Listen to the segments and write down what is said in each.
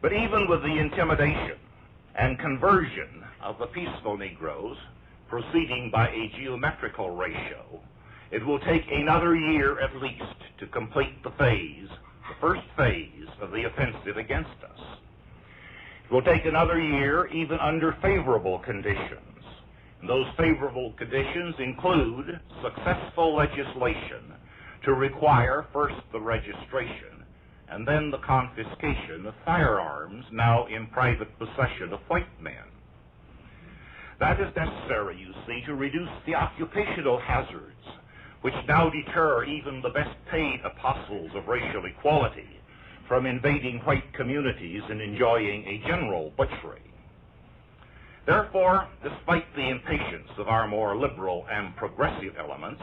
But even with the intimidation and conversion of the peaceful Negroes proceeding by a geometrical ratio, it will take another year at least to complete the first phase of the offensive against us. It will take another year even under favorable conditions. And those favorable conditions include successful legislation to require first the registration and then the confiscation of firearms now in private possession of white men. That is necessary, you see, to reduce the occupational hazards which now deter even the best paid apostles of racial equality from invading white communities and enjoying a general butchery. Therefore, despite the impatience of our more liberal and progressive elements,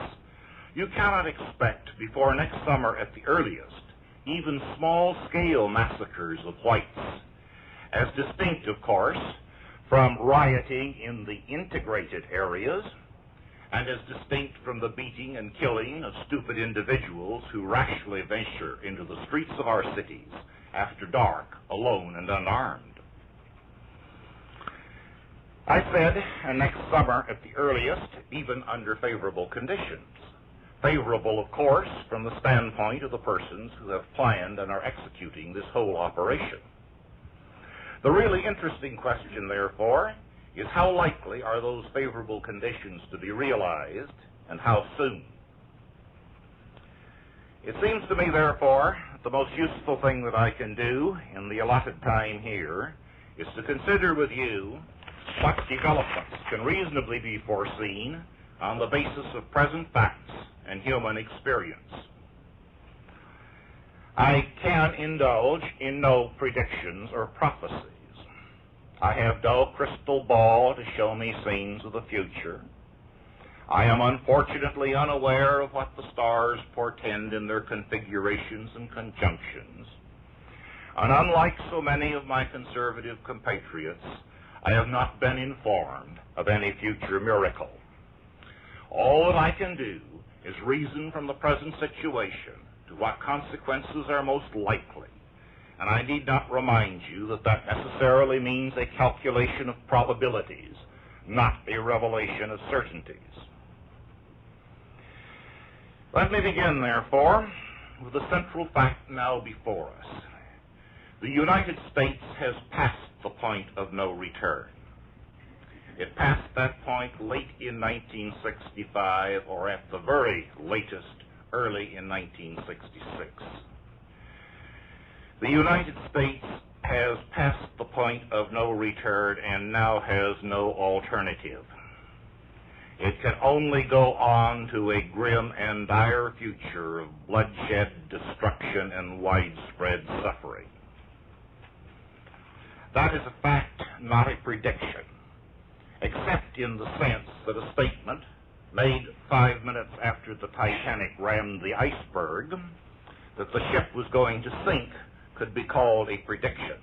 you cannot expect before next summer at the earliest even small-scale massacres of whites, as distinct, of course, from rioting in the integrated areas, and as distinct from the beating and killing of stupid individuals who rashly venture into the streets of our cities after dark, alone and unarmed. I said, next summer at the earliest, even under favorable conditions. Favorable, of course, from the standpoint of the persons who have planned and are executing this whole operation. The really interesting question, therefore, is how likely are those favorable conditions to be realized, and how soon? It seems to me, therefore, the most useful thing that I can do in the allotted time here is to consider with you what developments can reasonably be foreseen on the basis of present facts and human experience. I can indulge in no predictions or prophecies. I have no crystal ball to show me scenes of the future. I am unfortunately unaware of what the stars portend in their configurations and conjunctions. And unlike so many of my conservative compatriots, I have not been informed of any future miracle. All that I can do is reason from the present situation to what consequences are most likely. And I need not remind you that that necessarily means a calculation of probabilities, not a revelation of certainties. Let me begin, therefore, with the central fact now before us. The United States has passed the point of no return. It passed that point late in 1965, or at the very latest, early in 1966. The United States has passed the point of no return and now has no alternative. It can only go on to a grim and dire future of bloodshed, destruction, and widespread suffering. That is a fact, not a prediction, except in the sense that a statement made 5 minutes after the Titanic rammed the iceberg that the ship was going to sink could be called a prediction.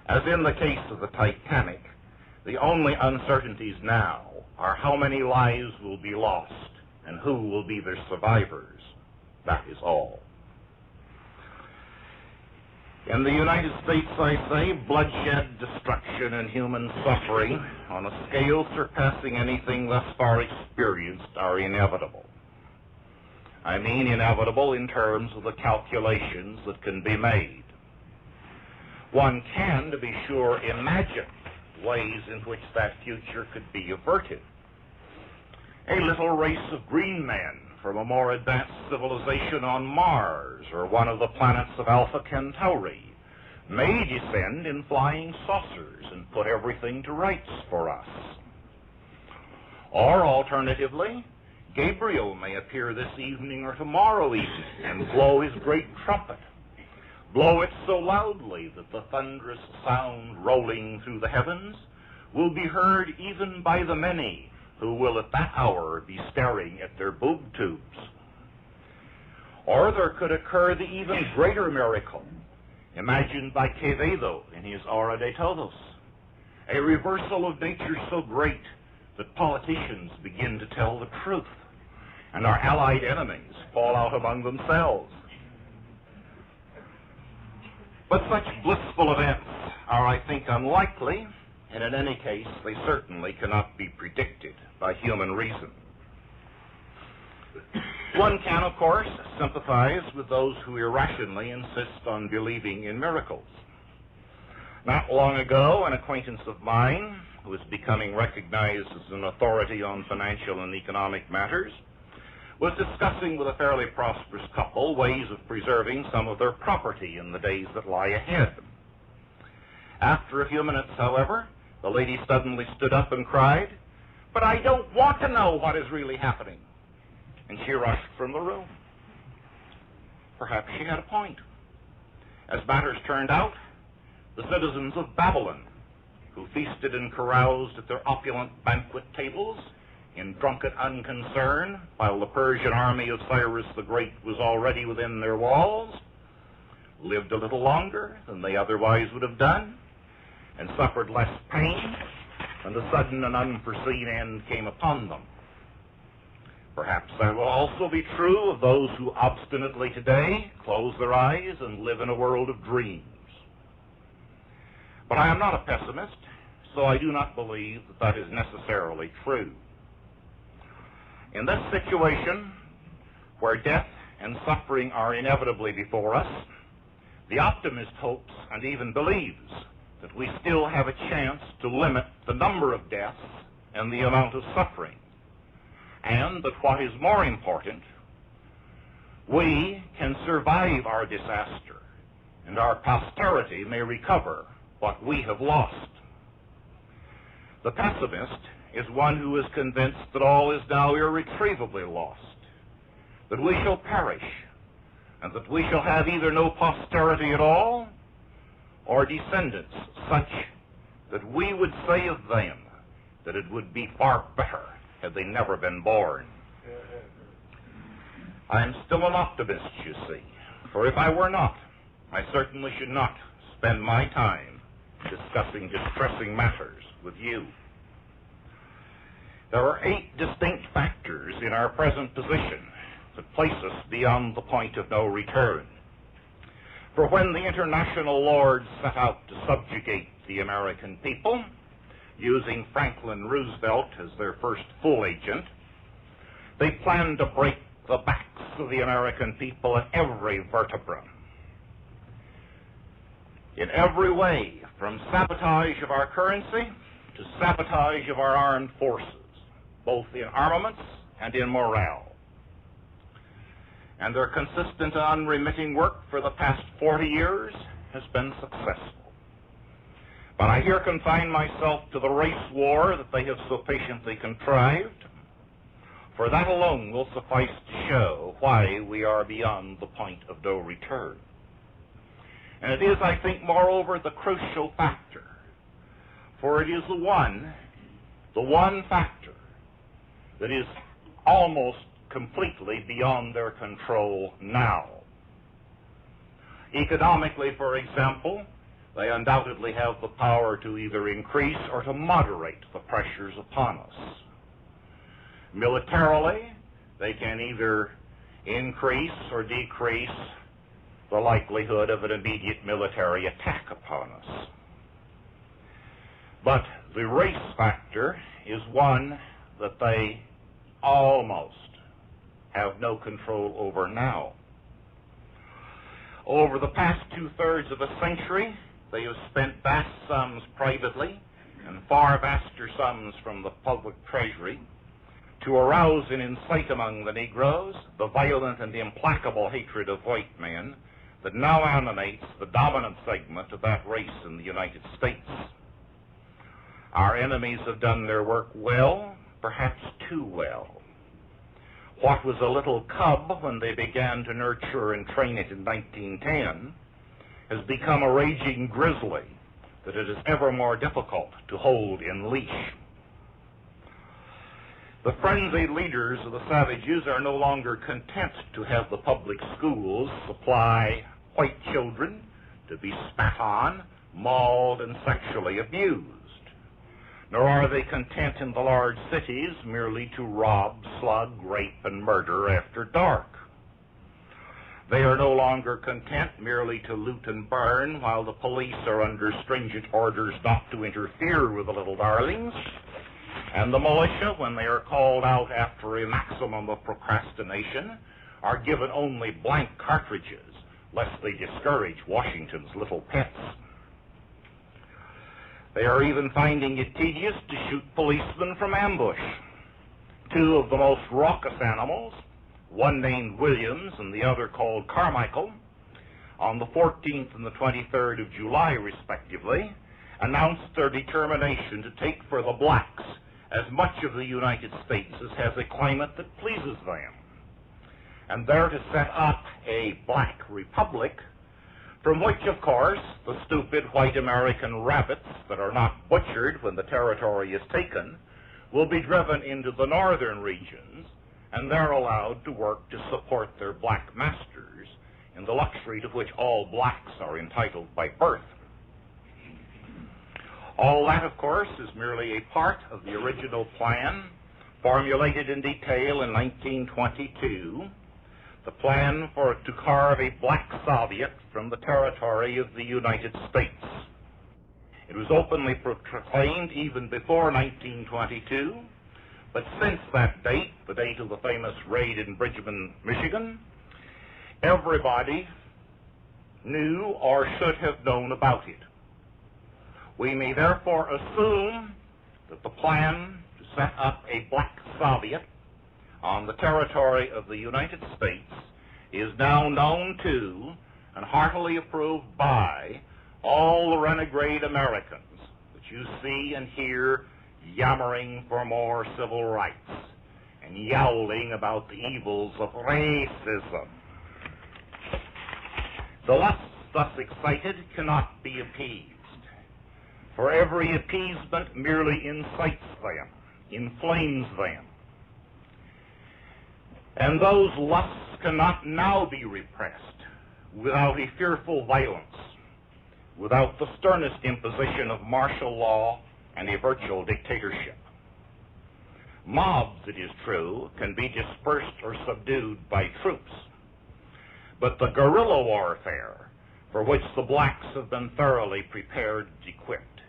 As in the case of the Titanic, the only uncertainties now are how many lives will be lost and who will be their survivors. That is all. In the United States, I say, bloodshed, destruction, and human suffering on a scale surpassing anything thus far experienced are inevitable. I mean inevitable in terms of the calculations that can be made. One can, to be sure, imagine ways in which that future could be averted. A little race of green men from a more advanced civilization on Mars or one of the planets of Alpha Centauri may descend in flying saucers and put everything to rights for us. Or alternatively, Gabriel may appear this evening or tomorrow evening and blow his great trumpet. Blow it so loudly that the thunderous sound rolling through the heavens will be heard even by the many who will at that hour be staring at their boob tubes. Or there could occur the even greater miracle imagined by Quevedo in his Hora de Todos, a reversal of nature so great that politicians begin to tell the truth and our allied enemies fall out among themselves. But such blissful events are, I think, unlikely, and in any case, they certainly cannot be predicted by human reason. One can, of course, sympathize with those who irrationally insist on believing in miracles. Not long ago, an acquaintance of mine, who is becoming recognized as an authority on financial and economic matters, was discussing with a fairly prosperous couple ways of preserving some of their property in the days that lie ahead. After a few minutes, however, the lady suddenly stood up and cried, "But I don't want to know what is really happening." And she rushed from the room. Perhaps she had a point. As matters turned out, the citizens of Babylon, who feasted and caroused at their opulent banquet tables in drunken unconcern while the Persian army of Cyrus the Great was already within their walls, lived a little longer than they otherwise would have done, and suffered less pain when the sudden and unforeseen end came upon them. Perhaps that will also be true of those who obstinately today close their eyes and live in a world of dreams. But I am not a pessimist, so I do not believe that that is necessarily true. In this situation, where death and suffering are inevitably before us, the optimist hopes and even believes that we still have a chance to limit the number of deaths and the amount of suffering, and that what is more important, we can survive our disaster, and our posterity may recover what we have lost. The pessimist is one who is convinced that all is now irretrievably lost, that we shall perish, and that we shall have either no posterity at all, or descendants such that we would say of them that it would be far better had they never been born. I am still an optimist, you see, for if I were not, I certainly should not spend my time discussing distressing matters with you. There are 8 distinct factors in our present position that place us beyond the point of no return. For when the international lords set out to subjugate the American people, using Franklin Roosevelt as their first full agent, they planned to break the backs of the American people at every vertebra. In every way, from sabotage of our currency to sabotage of our armed forces, both in armaments and in morale. And their consistent and unremitting work for the past 40 years has been successful. But I here confine myself to the race war that they have so patiently contrived, for that alone will suffice to show why we are beyond the point of no return. And it is, I think, moreover, the crucial factor, for it is the one factor that is almost completely beyond their control now. Economically, for example, they undoubtedly have the power to either increase or to moderate the pressures upon us. Militarily, they can either increase or decrease the likelihood of an immediate military attack upon us. But the race factor is one that they almost have no control over now. Over the past 2/3 of a century, they have spent vast sums privately and far vaster sums from the public treasury to arouse and incite among the Negroes the violent and implacable hatred of white men that now animates the dominant segment of that race in the United States. Our enemies have done their work well, perhaps too well. What was a little cub when they began to nurture and train it in 1910 has become a raging grizzly that it is ever more difficult to hold in leash. The frenzied leaders of the savages are no longer content to have the public schools supply white children to be spat on, mauled, and sexually abused. Nor are they content in the large cities merely to rob, slug, rape, and murder after dark. They are no longer content merely to loot and burn while the police are under stringent orders not to interfere with the little darlings. And the militia, when they are called out after a maximum of procrastination, are given only blank cartridges, lest they discourage Washington's little pets. They are even finding it tedious to shoot policemen from ambush. Two of the most raucous animals, one named Williams and the other called Carmichael, on the 14th and the 23rd of July, respectively, announced their determination to take for the blacks as much of the United States as has a climate that pleases them, and there to set up a black republic, from which, of course, the stupid white American rabbits that are not butchered when the territory is taken will be driven into the northern regions, and they're allowed to work to support their black masters in the luxury to which all blacks are entitled by birth. All that, of course, is merely a part of the original plan formulated in detail in 1922, the plan to carve a black Soviet from the territory of the United States. It was openly proclaimed even before 1922, but since that date, the date of the famous raid in Bridgman, Michigan, everybody knew or should have known about it. We may therefore assume that the plan to set up a black Soviet on the territory of the United States is now known to and heartily approved by all the renegade Americans that you see and hear yammering for more civil rights and yowling about the evils of racism. The lusts thus excited cannot be appeased, for every appeasement merely incites them, inflames them. And those lusts cannot now be repressed without a fearful violence, without the sternest imposition of martial law and a virtual dictatorship. Mobs, it is true, can be dispersed or subdued by troops, but the guerrilla warfare, for which the blacks have been thoroughly prepared and equipped,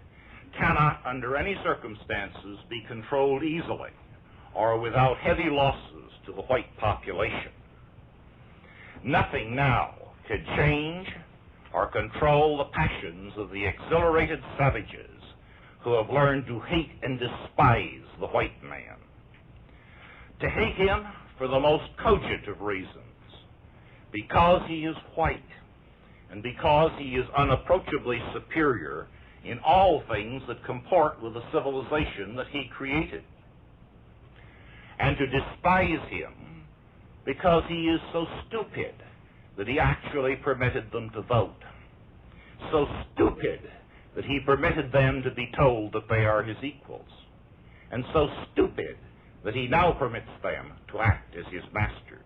cannot under any circumstances be controlled easily or without heavy losses to the white population. Nothing now could change or control the passions of the exhilarated savages who have learned to hate and despise the white man. To hate him for the most cogent of reasons, because he is white and because he is unapproachably superior in all things that comport with the civilization that he created. And to despise him because he is so stupid that he actually permitted them to vote. So stupid that he permitted them to be told that they are his equals. And so stupid that he now permits them to act as his masters.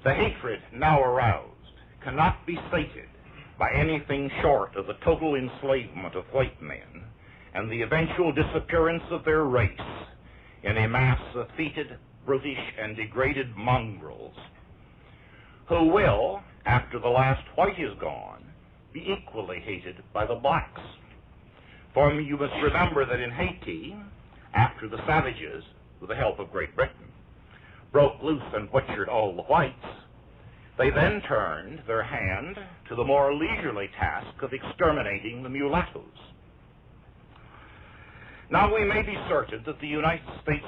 The hatred now aroused cannot be sated by anything short of the total enslavement of white men and the eventual disappearance of their race in a mass of fetid, brutish, and degraded mongrels who will, after the last white is gone, be equally hated by the blacks. For you must remember that in Haiti, after the savages, with the help of Great Britain, broke loose and butchered all the whites, they then turned their hand to the more leisurely task of exterminating the mulattoes. Now we may be certain that the United States